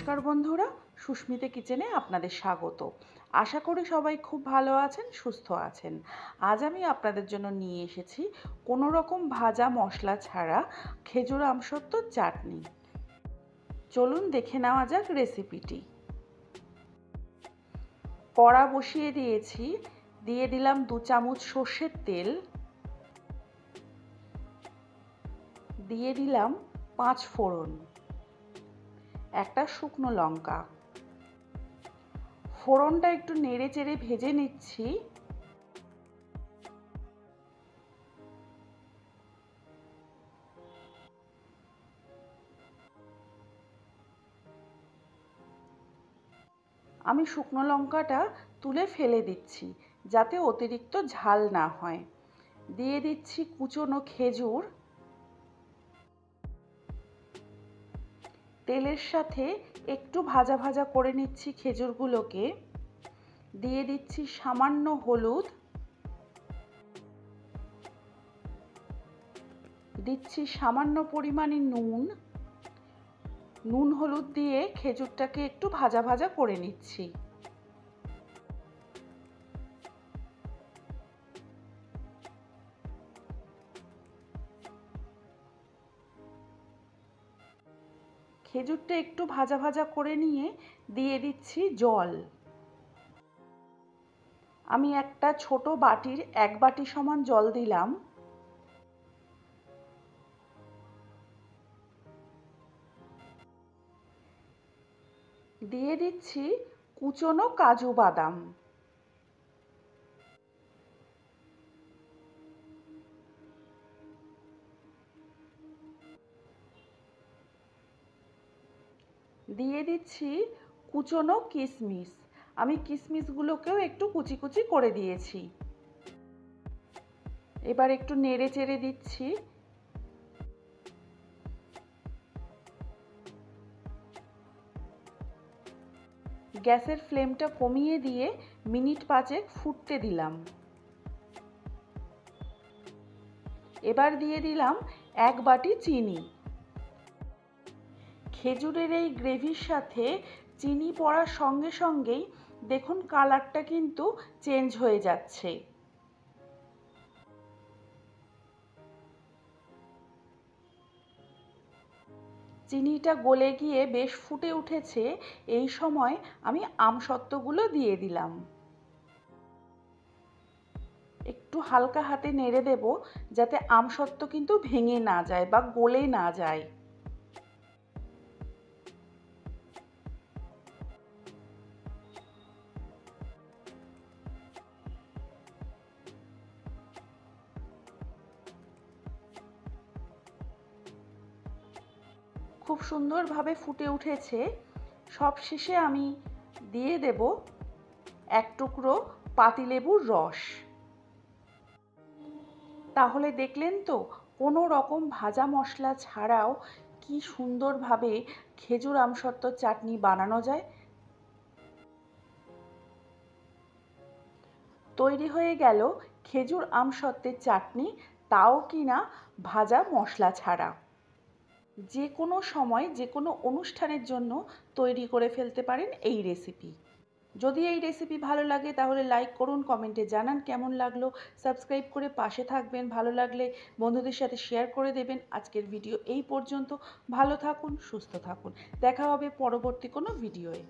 নমস্কার বন্ধুরা, সুস্মিতা কিচেনে আপনাদের স্বাগত। আশা করি সবাই খুব ভালো আছেন, সুস্থ আছেন। আজ আমি আপনাদের জন্য নিয়ে এসেছি কোনো রকম ভাজা মশলা ছাড়া খেজুর আমসত্ত্বর চাটনি। চলুন দেখে নেওয়া যাক রেসিপিটি। কড়া বসিয়ে দিয়েছি, দিয়ে দিলাম 2 চামচ সর্ষের তেল, দিয়ে দিলাম 5 ফোড়ন, একটা শুকনো লঙ্কা। ফোড়নটা একটু নেড়ে চেড়ে ভেজে নিচ্ছি। আমি শুকনো লঙ্কাটা তুলে ফেলে দিচ্ছি যাতে অতিরিক্ত ঝাল না হয়। দিয়ে দিচ্ছি কুচনো খেজুর। তেলের সাথে একটু ভাজা ভাজা করে নিচ্ছি খেজুরগুলোকে। দিয়ে দিচ্ছি সামান্য হলুদ, দিচ্ছি সামান্য পরিমাণে নুন। নুন হলুদ দিয়ে খেজুরটাকে একটু ভাজা ভাজা করে নিচ্ছি। খেজুরটা একটু ভাজা ভাজা করে নিয়ে দিয়ে দিচ্ছি জল। আমি একটা ছোট বাটির 1 বাটি সমান জল দিলাম। দিয়ে দিচ্ছি কুচনো কাজু বাদাম। দিয়ে দিচ্ছি কুচনো কিশমিশ। আমি কিশমিশগুলোকেও একটু কুচি কুচি করে দিয়েছি। এবার একটু নেড়ে চেড়ে দিচ্ছি। গ্যাসের ফ্লেমটা কমিয়ে দিয়ে মিনিট 5 ফুটতে দিলাম। এবার দিয়ে দিলাম 1 বাটি চিনি। খেজুরের এই গ্রেভির সাথে চিনি পড়ার সঙ্গে সঙ্গেই দেখুন কালারটা কিন্তু চেঞ্জ হয়ে যাচ্ছে। চিনিটা গলে গিয়ে বেশ ফুটে উঠেছে। এই সময় আমি আমসত্ত্বগুলো দিয়ে দিলাম। একটু হালকা হাতে নেড়ে দেব যাতে আমসত্ত্ব কিন্তু ভেঙে না যায় বা গলে না যায়। খুব সুন্দরভাবে ফুটে উঠেছে। সবশেষে আমি দিয়ে দেব 1 টুকরো পাতিলেবুর রস। তাহলে দেখলেন তো কোনো রকম ভাজা মশলা ছাড়াও কি সুন্দরভাবে খেজুর আমসত্ত্বর চাটনি বানানো যায়। তৈরি হয়ে গেল খেজুর আমসত্ত্বের চাটনি, তাও কিনা ভাজা মশলা ছাড়া। যে কোনো সময় যে কোনো অনুষ্ঠানের জন্য তৈরি করে ফেলতে পারেন এই রেসিপি। যদি এই রেসিপি ভালো লাগে তাহলে লাইক করুন, কমেন্টে জানান কেমন লাগলো, সাবস্ক্রাইব করে পাশে থাকবেন, ভালো লাগলে বন্ধুদের সাথে শেয়ার করে দেবেন। আজকের ভিডিও এই পর্যন্ত। ভালো থাকুন, সুস্থ থাকুন। দেখা হবে পরবর্তী কোনো ভিডিওয়ে।